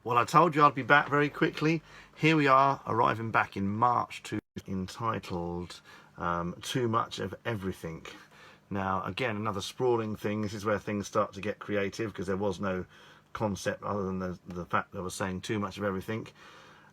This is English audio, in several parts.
Well, I told you I'd be back very quickly. Here we are, arriving back in March, entitled Too Much of Everything. Now, again, another sprawling thing. This is where things start to get creative, because there was no concept other than the fact that I was saying too much of everything.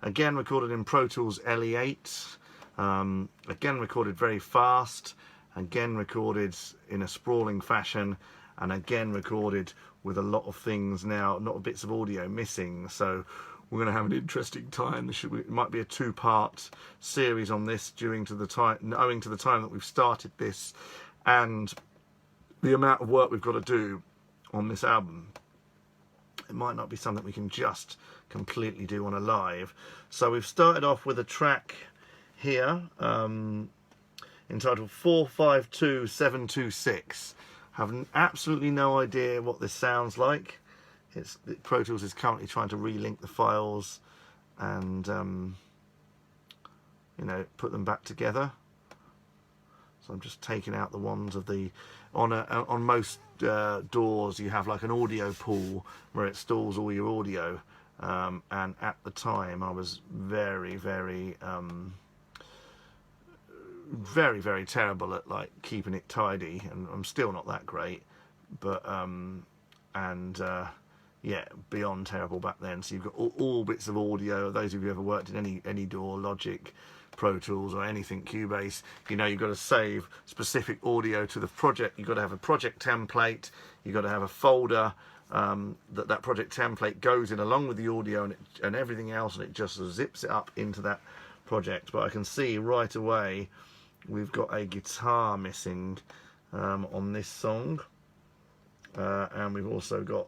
Again, recorded in Pro Tools LE8. Again, recorded very fast. Again, recorded in a sprawling fashion. And again, recorded with a lot of things now, not bits of audio missing. So we're going to have an interesting time. It might be a two-part series on this, owing to the time that we've started this and the amount of work we've got to do on this album. It might not be something we can just completely do on a live. So we've started off with a track here entitled 452726. Have absolutely no idea what this sounds like. Pro Tools is currently trying to relink the files and you know, put them back together. So I'm just taking out the ones of the on most DAWs you have like an audio pool where it stores all your audio, and at the time I was very terrible at like keeping it tidy, and I'm still not that great, but yeah, beyond terrible back then. So you've got all bits of audio. Those of you who ever worked in any DAW, Logic, Pro Tools or anything Cubase, you know you've got to save specific audio to the project. You've got to have a project template, you've got to have a folder that project template goes in along with the audio and everything else, and it just zips it up into that project. But I can see right away we've got a guitar missing on this song, and we've also got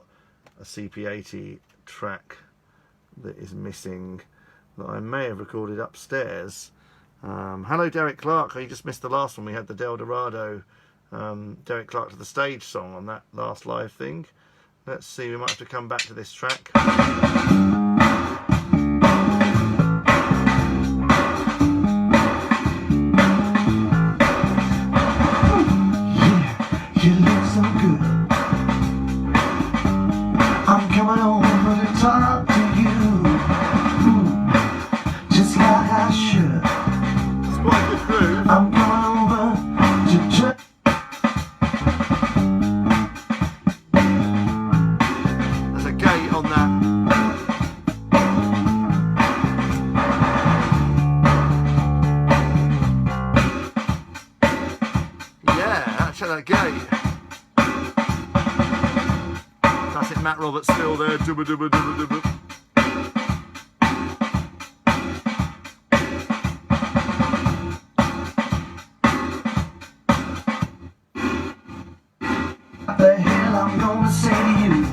a CP80 track that is missing that I may have recorded upstairs. Hello Derek Clark, you just missed the last one. We had the Del Dorado Derek Clark to the Stage song on that last live thing. Let's see, we might have to come back to this track. Classic Matt Roberts still there. Dubba, dubba, dubba, dubba. The hell I'm gonna say to you.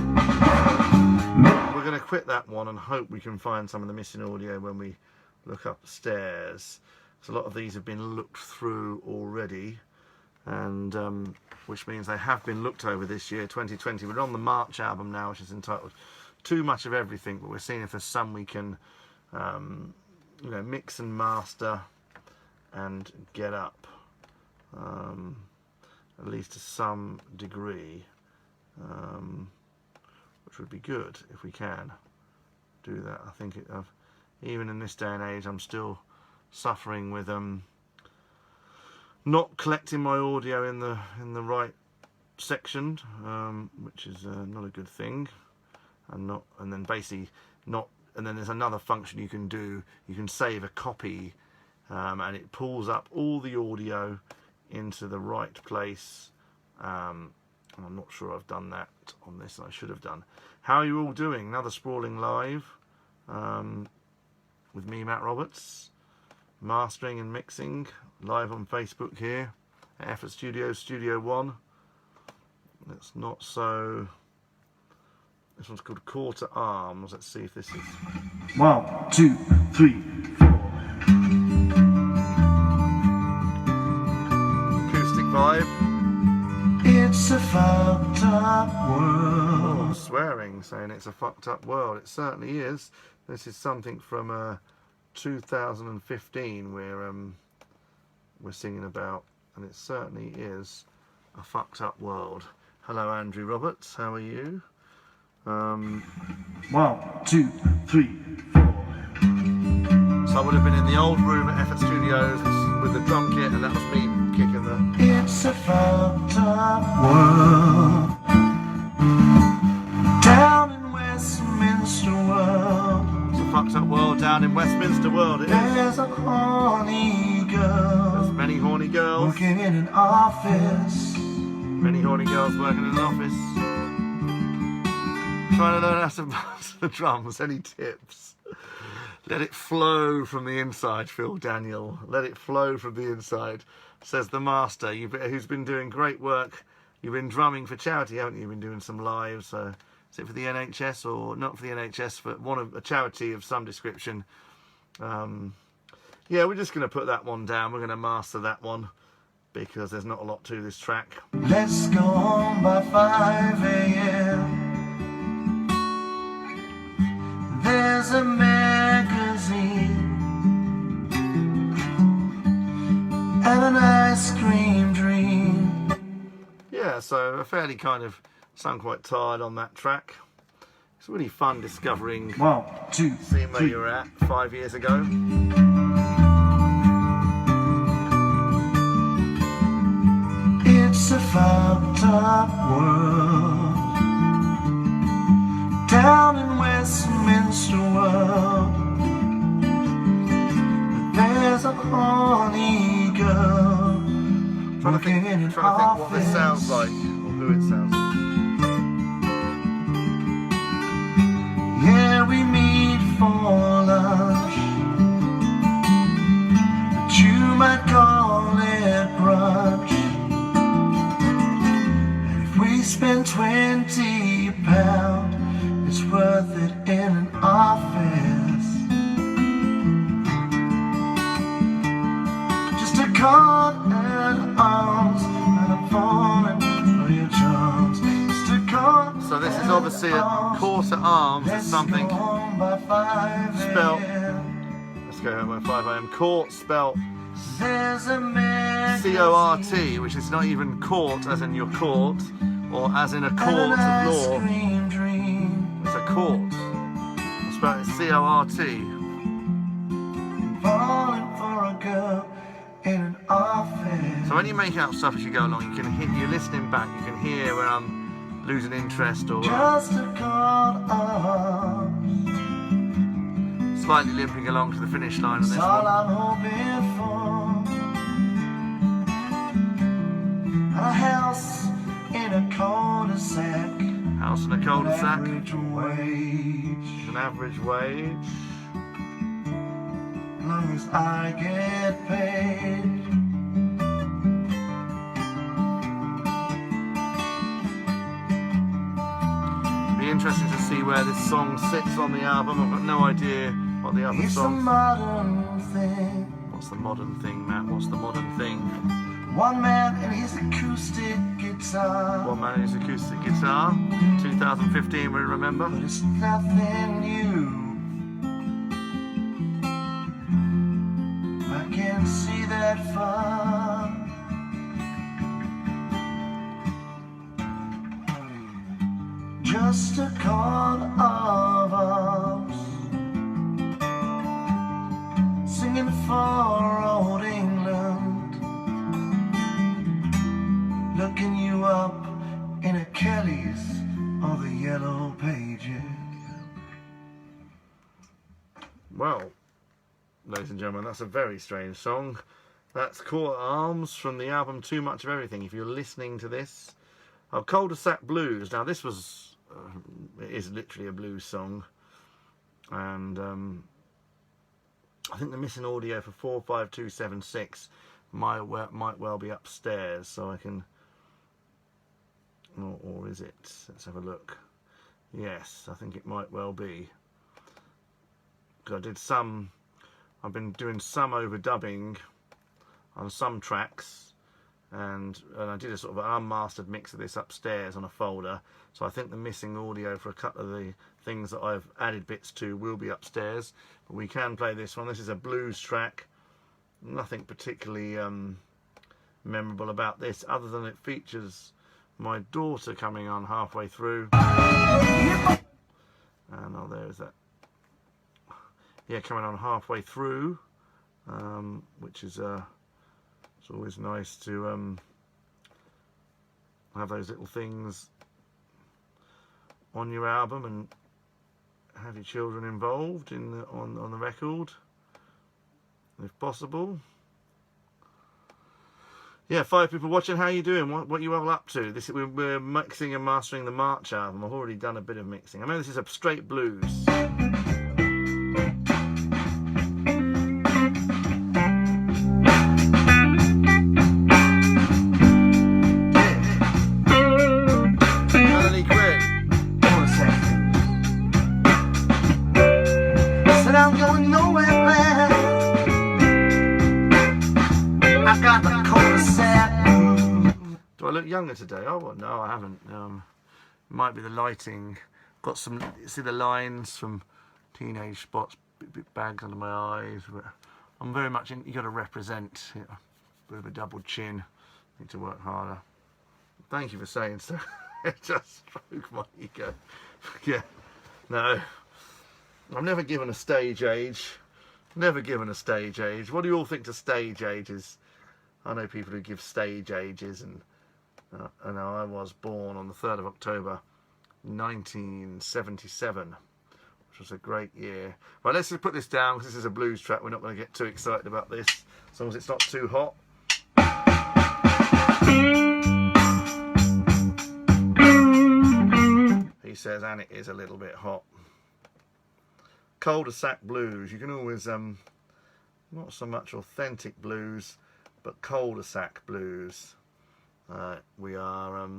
We're gonna quit that one and hope we can find some of the missing audio when we look upstairs. So a lot of these have been looked through already, and which means they have been looked over this year, 2020. We're on the March album now, which is entitled Too Much of Everything, but we're seeing if there's some we can you know, mix and master and get up, at least to some degree, which would be good if we can do that. I think even in this day and age, I'm still suffering with not collecting my audio in the right section, which is not a good thing, and then there's another function you can do. You can save a copy, and it pulls up all the audio into the right place. And I'm not sure I've done that on this. I should have done. How are you all doing? Another sprawling live with me, Matt Roberts, mastering and mixing live on Facebook here at Effort Studios, Studio One. It's not so. This one's called Quarter Arms. Let's see if this is 1, 2, 3, 4. Acoustic vibe. It's a fucked up world. Oh, swearing, saying it's a fucked up world. It certainly is. This is something from 2015 we're singing about, and it certainly is a fucked up world. Hello Andrew Roberts, how are you? 1, 2, 3, 4. So I would have been in the old room at Effort Studios with the drum kit, and that was me kicking the... It's a fucked up world down in Westminster World. It's a fucked up world down in Westminster World, it is. There's a horny girl. There's many horny girls working in an office. Many horny girls working in an office. Trying to learn how to master the drums. Any tips? Let it flow from the inside, Phil Daniel. Let it flow from the inside, says the master, who's been doing great work. You've been drumming for charity, haven't you? You've been doing some lives. Is it for the NHS or not for the NHS, but a charity of some description? Yeah, we're just going to put that one down. We're going to master that one because there's not a lot to this track. Let's go home by 5 a.m. There's a magazine and an ice cream dream. Yeah, so a fairly kind of sound quite tired on that track. It's really fun discovering, seeing where you're at 5 years ago. It's a fucked up world down in Westminster World. There's a horny girl trying to think what this sounds like, or who it sounds like. Yeah, we meet for lunch, but you might call it brunch. And if we spend £20, it's worth it in an office. Just a card and arms, and I'm falling for your charms. Just a card. So this is obviously a course at arms. It's something spelt. Let's go home by 5 a.m. Court spelt C-O-R-T, which is not even court as in your court, or as in a court of law. It's a court. I'll spell it C-O-R-T. Falling for a girl in an office. So when you make out stuff as you go along, you can hear, you're listening back, you can hear where I'm losing interest or just a slightly limping along to the finish line on this one. All I'm hoping for. A house in a cul-de-sac. House in a cul-de-sac. An average wage. As long as I get paid. Be interesting to see where this song sits on the album. I've got no idea what the other songs. What's the modern thing, Matt? What's the modern thing? One man and his acoustic guitar. One man and his acoustic guitar. 2015, we remember. But it's nothing new. I can see that far. Just a chord of arms, singing for old England, looking you up in a Kelly's or the Yellow Pages. Well, ladies and gentlemen, that's a very strange song. That's Court Arms from the album Too Much of Everything. If you're listening to this, Cul-de-sac Blues. Now this was, it is literally a blues song, and I think the missing audio for 45276 might well be upstairs, so I can, or is it? Let's have a look. Yes, I think it might well be, because I've been doing some overdubbing on some tracks, and I did a sort of an unmastered mix of this upstairs on a folder, so I think the missing audio for a couple of the things that I've added bits to will be upstairs, but we can play this one. This is a blues track. Nothing particularly memorable about this, other than it features my daughter coming on halfway through. And oh, there's that yeah, coming on halfway through, which is it's always nice to have those little things on your album and have your children involved in on the record, if possible. Yeah, 5 people watching. How you doing? What you all up to? We're mixing and mastering the March album. I've already done a bit of mixing. I mean, this is a straight blues. Younger today? Oh well, no, I haven't. Might be the lighting. Got some. See the lines from teenage spots, bit bags under my eyes. But I'm very much in. You got to represent. You know, bit of a double chin. Need to work harder. Thank you for saying so. It just broke my ego. Yeah. No. I've never given a stage age. Never given a stage age. What do you all think to stage ages? I know people who give stage ages and. I know I was born on the 3rd of October 1977, which was a great year. Right, let's just put this down because this is a blues track. We're not going to get too excited about this as long as it's not too hot. He says, and it is a little bit hot. Cul-de-sac blues. You can always, not so much authentic blues, but cul-de-sac blues. We are,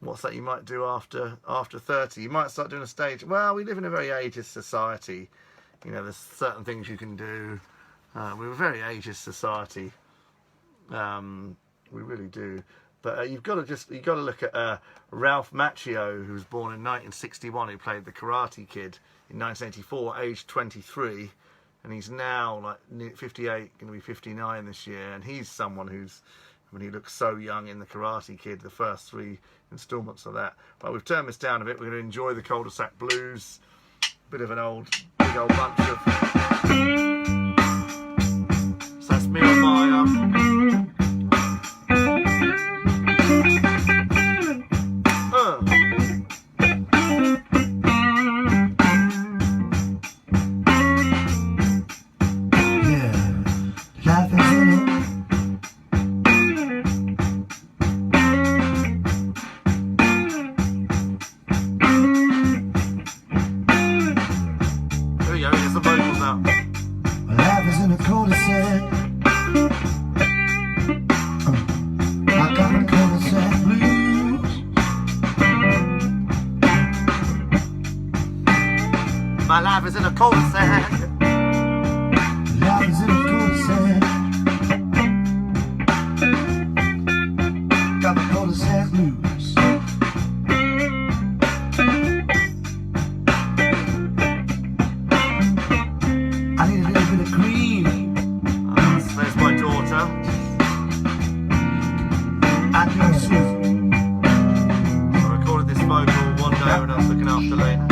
what's that you might do after 30? You might start doing a stage. Well, we live in a very ageist society. You know, there's certain things you can do. We're a very ageist society. We really do. But you've got to look at Ralph Macchio, who was born in 1961, who played the Karate Kid in 1984, aged 23, and he's now like 58, going to be 59 this year, and he's someone who's. I mean, he looks so young in the Karate Kid, the first 3 instalments of that. But we've turned this down a bit. We're going to enjoy the cul-de-sac blues. Bit of an big old bunch of. So that's me on my My life is in a cul-de-sac. Life is in a cul-de-sac. Got the cul-de-sac blues. I need a little bit of green. There's my daughter. I do too. I recorded this vocal one day when I was looking after Lena.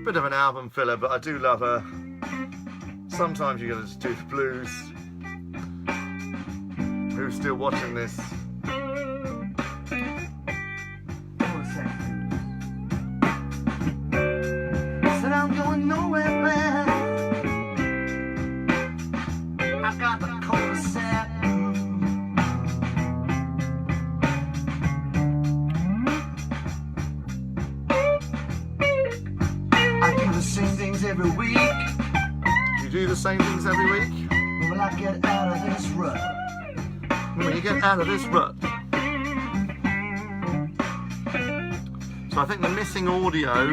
Bit of an album filler, but I do love her. Sometimes you gotta just do the blues. Who's still watching this? Said I'm going nowhere, man. I got the cul-de-sac. Same things every week. Do you do the same things every week? When I get out of this rut. When you get out of this rut. So I think the missing audio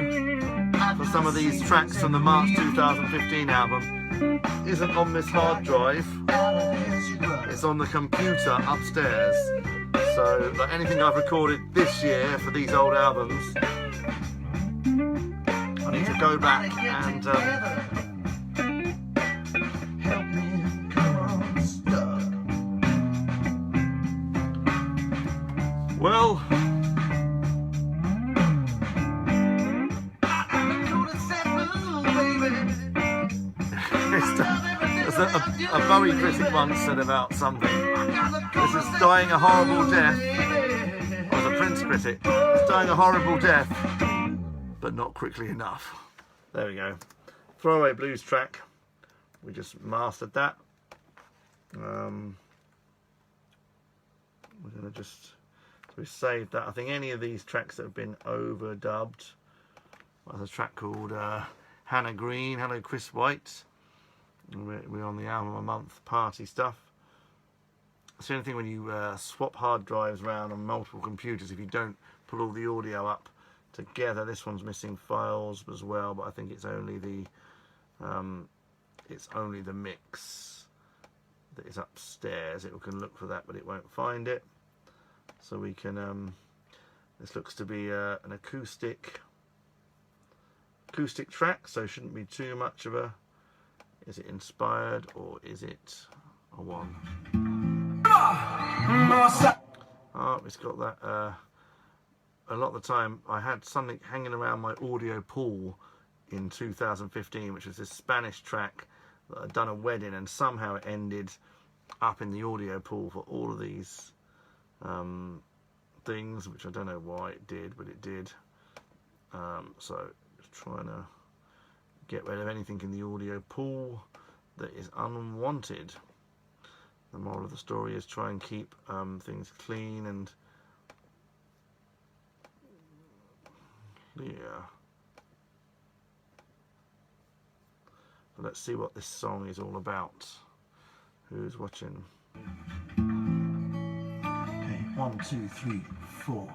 for some of these tracks from the March 2015 album isn't on this hard drive. It's on the computer upstairs. So like anything I've recorded this year for these old albums, I need to go back and well, a Bowie critic once said about something, this is dying a horrible death. I was a Prince critic. It's dying a horrible death, but not quickly enough. There we go. Throwaway Blues track. We just mastered that. We're gonna just, we saved that. I think any of these tracks that have been overdubbed. There's a track called Hannah Green, Hello Chris White. We're on the album a month party stuff. It's the only thing when you swap hard drives around on multiple computers, if you don't put all the audio up together. This one's missing files as well, but I think it's only the mix that is upstairs. It can look for that, but it won't find it. So we can. This looks to be an acoustic track, so shouldn't be too much of a. Is it inspired or is it a one? Oh, it's got that. A lot of the time, I had something hanging around my audio pool in 2015, which was this Spanish track that I'd done a wedding, and somehow it ended up in the audio pool for all of these things, which I don't know why it did, but it did. So just trying to get rid of anything in the audio pool that is unwanted. The moral of the story is try and keep things clean and clear. So let's see what this song is all about. Who's watching? Okay, 1, 2, 3, 4.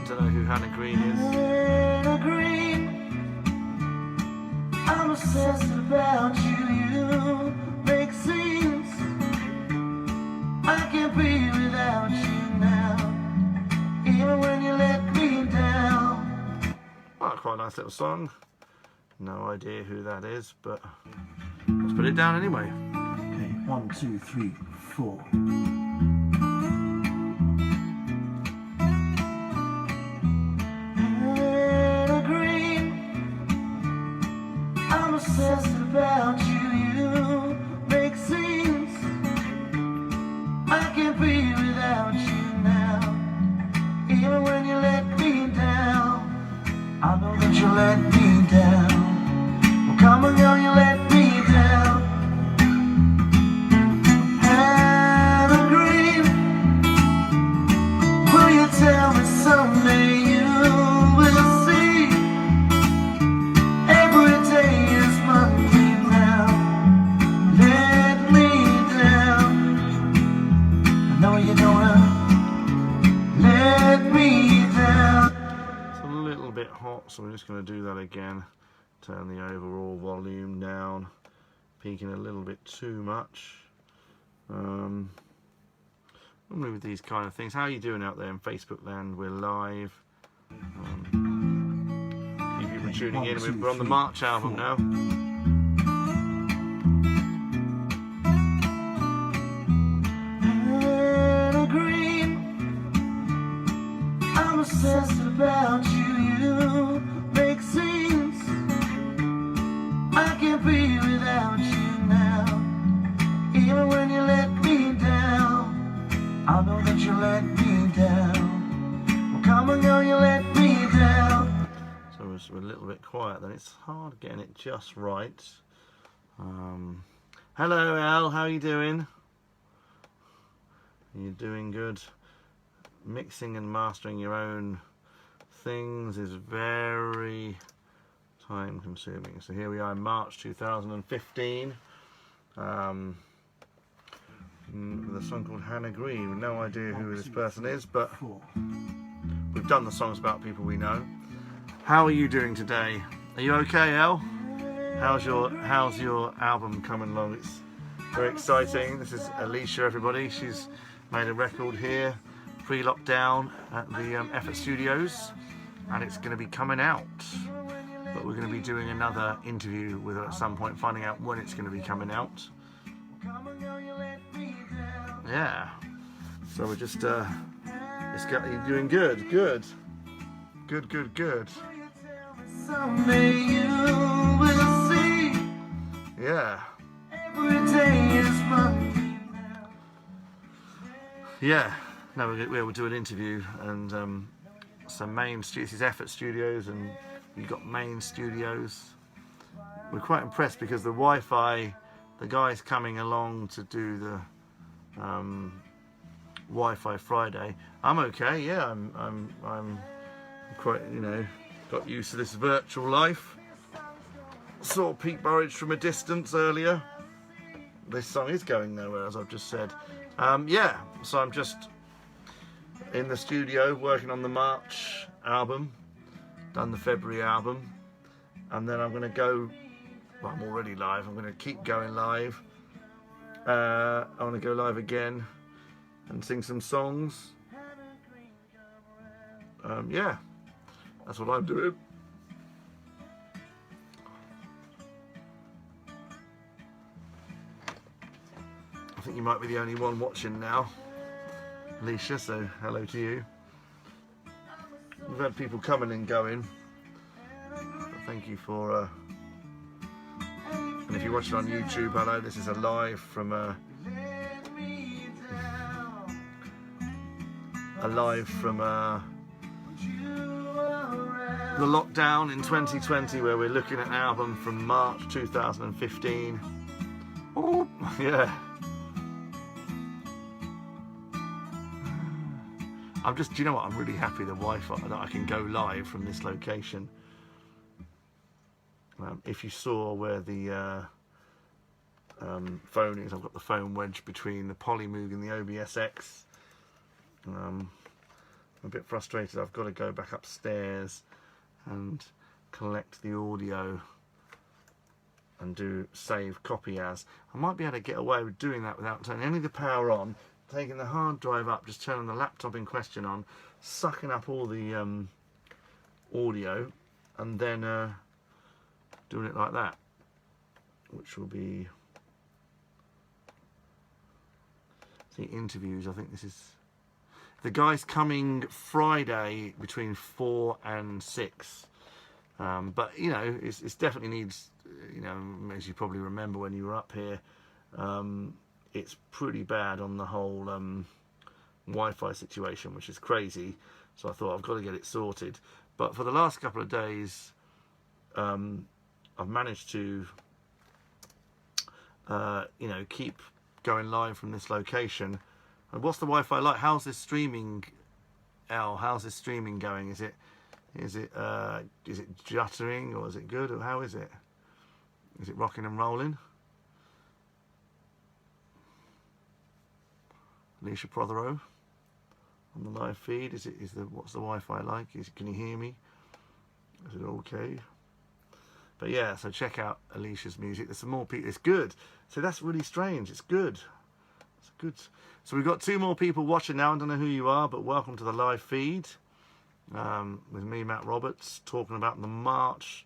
Don't know who Hannah Green is. Hannah Green, I'm obsessed about you. You make scenes. I can't be without you now, even when you let me down. Oh, quite a nice little song. No idea who that is, but let's put it down anyway. Okay, 1, 2, 3, 4. Obsessed about you, you make scenes. I can't be without you now, even when you let me down. I know that you let me down. Well, come on, girl, you let me down. Hannah Green, will you tell me someday you will see? Every day is Monday now. Let me down. I know you don't wanna let me down. It's a little bit hot, so we're just going to do that again. Turn the overall volume down. Peaking a little bit too much. Normally with these kind of things. How are you doing out there in Facebook land? We're live. Keep people tuning in. We're on the March album now. Hannah Green, I'm obsessed about you. You make scenes. I can't be without you now, even when you let me down. I know that you let me down. Well, come on, girl, you let me down. So we're a little bit quiet then. It's hard getting it just right. Hello, Al. How are you doing? You're doing good. Mixing and mastering your own things is very time consuming. So here we are in March 2015. With a song called Hannah Green. We've no idea who this person is, but we've done the songs about people we know. How are you doing today? Are you okay, El? How's your album coming along? It's very exciting. This is Alicia, everybody. She's made a record here pre-lockdown at the Effort Studios, and it's going to be coming out. But we're going to be doing another interview with her at some point, finding out when it's going to be coming out. Yeah. So we're just, you're doing good, good. Good, good, good. Someday you will see. Yeah. Every day is Monday. Yeah. No, we'll do an interview, and some main studios, this is Effort Studios, and you've got main studios. We're quite impressed because the Wi-Fi, the guys coming along to do the Wi-Fi Friday. I'm okay. Yeah, I'm quite, you know, got used to this virtual life. Saw Pete Burridge from a distance earlier. This song is going nowhere, as I've just said. Yeah, so I'm just in the studio working on the March album, done the February album, and then I'm going to go, well, I'm already live, I'm going to keep going live. I want to go live again and sing some songs. Yeah, that's what I'm doing. I think you might be the only one watching now, Alicia, so hello to you. We've had people coming and going, but thank you for, and if you're watching on YouTube, hello, this is a live from the lockdown in 2020, where we're looking at an album from March 2015. Oh, yeah. I'm just, do you know what? I'm really happy the Wi-Fi, that I can go live from this location. If you saw where the phone is, I've got the phone wedged between the Polymoog and the OBS-X. I'm a bit frustrated. I've got to go back upstairs and collect the audio and do save copy as. I might be able to get away with doing that without turning any of the power on, taking the hard drive up, just turning the laptop in question on, sucking up all the audio, and then doing it like that, which will be the interviews. I think this is the guys coming Friday between 4 and 6, but you know, it's definitely needs, you know, as you probably remember when you were up here, it's pretty bad on the whole Wi-Fi situation, which is crazy. So I thought I've got to get it sorted. But for the last couple of days, I've managed to, you know, keep going live from this location. And what's the Wi-Fi like? How's this streaming, Al? How's this streaming going? Is it juttering, or is it good, or how is it? Is it rocking and rolling? Alicia Prothero on the live feed. What's the Wi-Fi like? Can you hear me? Is it okay? But yeah, so check out Alicia's music. There's some more people. It's good. So that's really strange. It's good. It's good. So we've got 2 more people watching now. I don't know who you are, but welcome to the live feed with me, Matt Roberts, talking about the March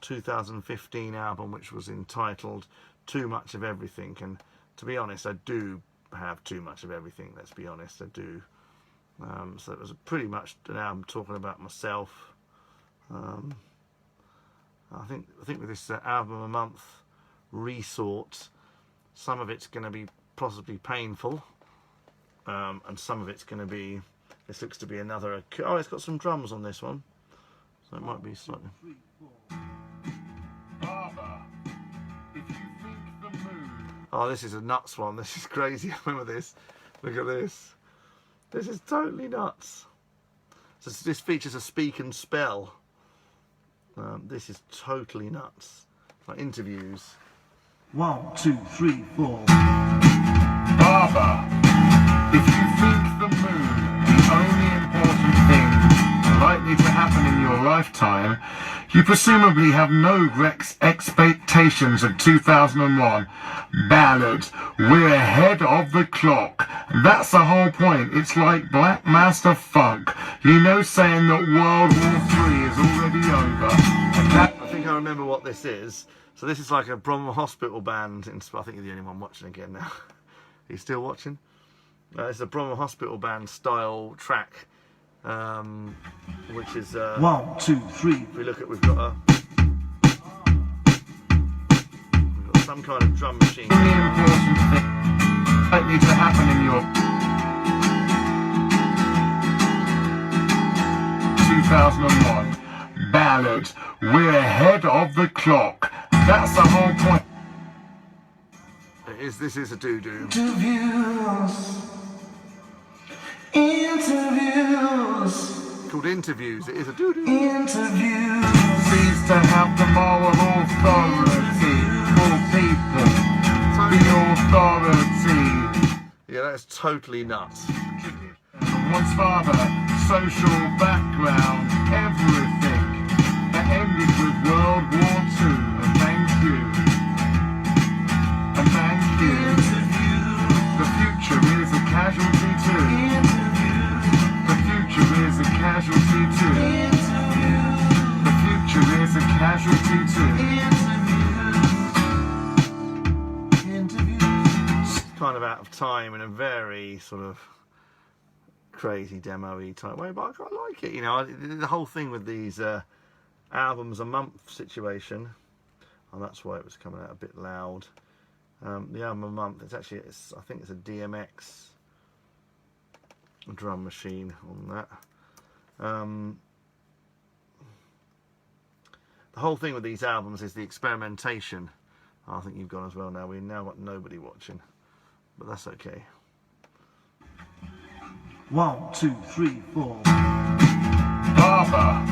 2015 album, which was entitled Too Much of Everything. And to be honest, I do have too much of everything, let's be honest, I do. So it was pretty much an album talking about myself. I think with this album a month resort, some of it's going to be possibly painful, and some of it's going to be, this looks to be another, oh, it's got some drums on this one, so it might be slightly. Oh, this is a nuts one. This is crazy. I remember this. Look at this. This is totally nuts. So this features a speak and spell. This is totally nuts. Like interviews. 1, 2, 3, 4. Barbara, if you think the moon, the only important thing likely to happen in your lifetime, you presumably have no expectations of 2001. Ballad, we're ahead of the clock. That's the whole point. It's like Black Master Funk. You know, saying that World War III is already over. I think I remember what this is. So this is like a Brom Hospital band. I think you're the only one watching again now. Are you still watching? It's a Brom Hospital band style track, which is 1, 2, 3. if we look at, we've got some kind of drum machine. The important thing likely to happen in your 2001 ballad, we're ahead of the clock. That's the whole point. This is a doo-doo. Interviews. Called Interviews. It is a doo-doo. Interviews. Cease to have the moral authority for people. The authority. Yeah, that's totally nuts. One's father, social background, everything. That ended with World War II. And thank you. And thank you. The future is a casualty too. The future is a casualty too. The future is a casualty too. Kind of out of time in a very sort of crazy demo-y type way, but I quite like it. You know, the whole thing with these albums a month situation, and that's why it was coming out a bit loud. The album a month, I think it's a DMX drum machine on that. The whole thing with these albums is the experimentation. I think you've gone as well now. We've now got nobody watching, but that's okay. 1, 2, 3, 4. Barber,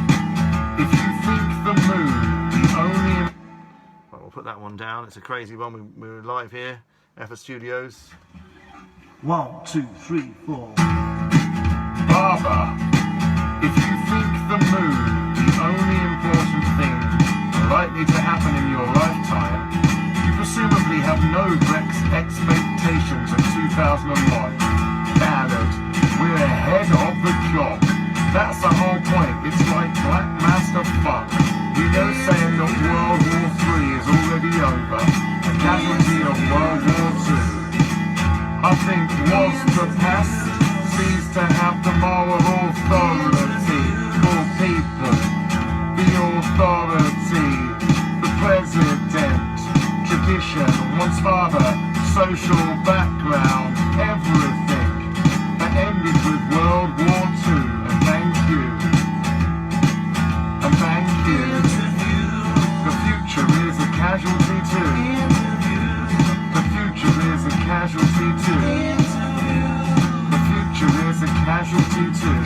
if you think the moon, the only... Right, we'll put that one down. It's a crazy one. We're live here, Effort Studios. 1, 2, 3, 4. Barber, if you think the moon, the only important thing likely to happen in your lifetime, you presumably have no expectations of 2001. Ballad, we're ahead of the clock. That's the whole point. It's like Black Master Funk. You know, saying that World War III is already over. A casualty of World War II. I think was the past. Cease to have the moral authority for people. The authority, the president, tradition, one's father, social background, everything. That ended with World War II. And thank you. And thank you. The future is a casualty too. The future is a casualty too. The future is a casualty too.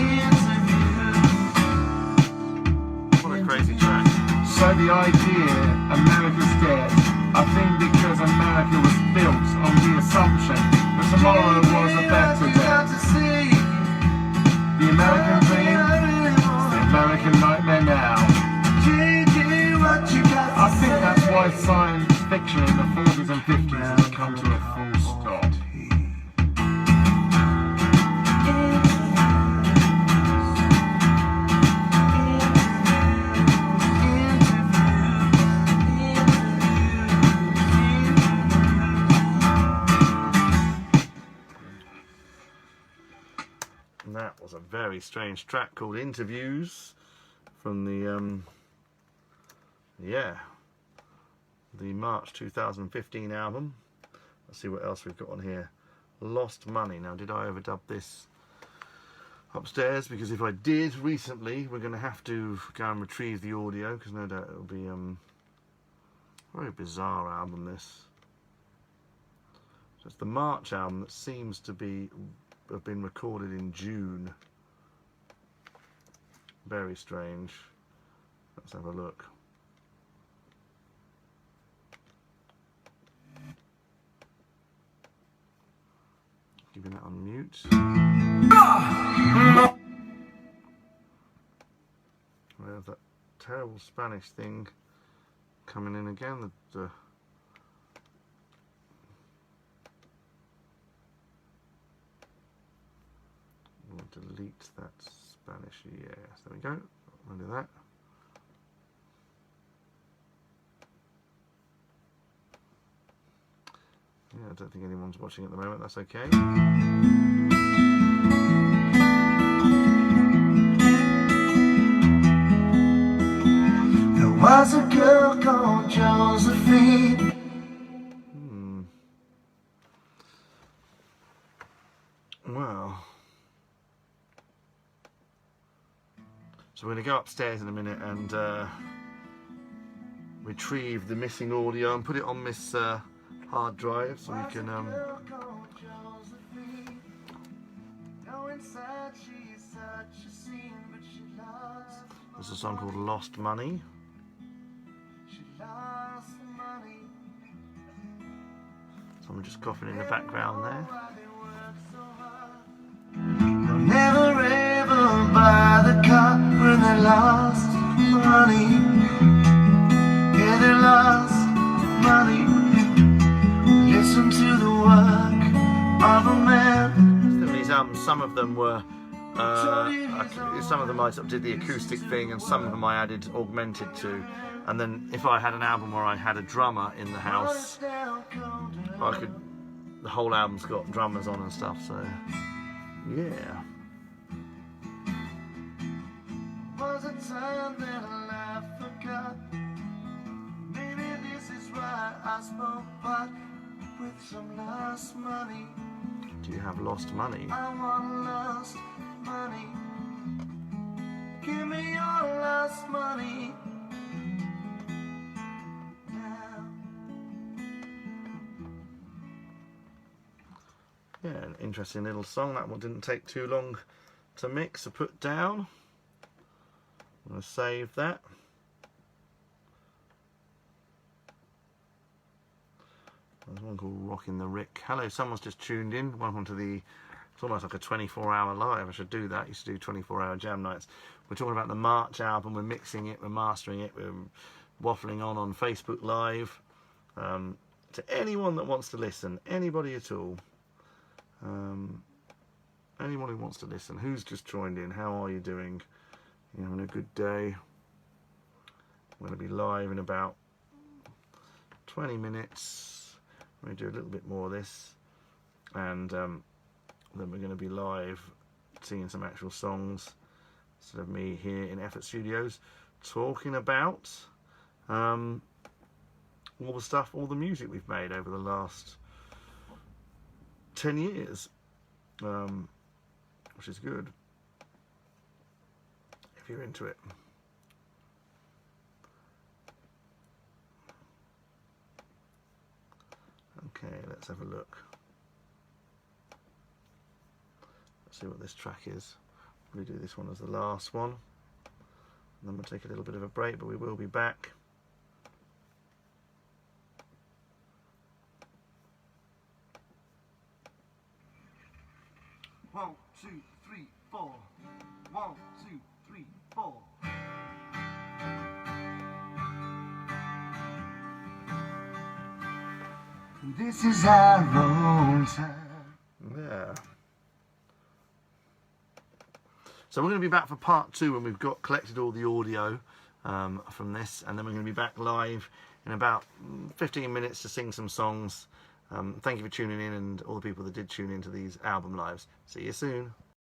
What a crazy track. So the idea America's dead, I think because America was built on the assumption that tomorrow was a better day. The American dream, it's the American nightmare now. I think that's why science fiction in the 40s and 50s has come to a full stop. And that was a very strange track called Interviews from the the March 2015 album. Let's see what else we've got on here. Lost Money. Now, did I overdub this upstairs? Because if I did recently, we're going to have to go and retrieve the audio, because no doubt it'll be a very bizarre album, this. So it's the March album that seems to have been recorded in June. Very strange. Let's have a look. Keeping that on mute. Where there's that terrible Spanish thing coming in again. We'll delete that Spanish. Yes, there we go. I'll do that. Yeah, I don't think anyone's watching at the moment. That's okay. There was a girl called Josephine. Well, so we're going to go upstairs in a minute and retrieve the missing audio and put it on this hard drive so we can there's a song called Lost Money. Someone just coughing in the background there. They'll never ever buy the car when they lost money. Yeah, they lost money. Listen to the work of a man. These albums, some of them were some of them I sort of did the acoustic thing, and some of them I added augmented to. And then if I had an album where I had a drummer in the house, the whole album's got drummers on and stuff, so yeah. Was a time that I forgot. Maybe this is why I spoke back with some lost money. Do you have lost money? I want lost money. Give me your lost money. Yeah, an interesting little song. That one didn't take too long to mix or put down. I'm going to save that. There's one called Rockin' the Rick. Hello, someone's just tuned in. Welcome to the... It's almost like a 24-hour live. I should do that. I used to do 24-hour jam nights. We're talking about the March album. We're mixing it. We're mastering it. We're waffling on Facebook Live. To anyone that wants to listen, anybody at all. Anyone who wants to listen, who's just joined in, how are you doing? You having a good day? I'm going to be live in about 20 minutes. I'm going to do a little bit more of this, and then we're going to be live singing some actual songs instead of me here in Effort Studios talking about all the stuff, all the music we've made over the last 10 years, which is good if you're into it. Okay, let's have a look. Let's see what this track is. We'll do this one as the last one, and then we'll take a little bit of a break, but we will be back. One, two, three, four. 1, 2, 3, 4. This is our own time. Yeah. So we're going to be back for part 2 when we've got collected all the audio from this, and then we're going to be back live in about 15 minutes to sing some songs. Thank you for tuning in, and all the people that did tune into these album lives. See you soon.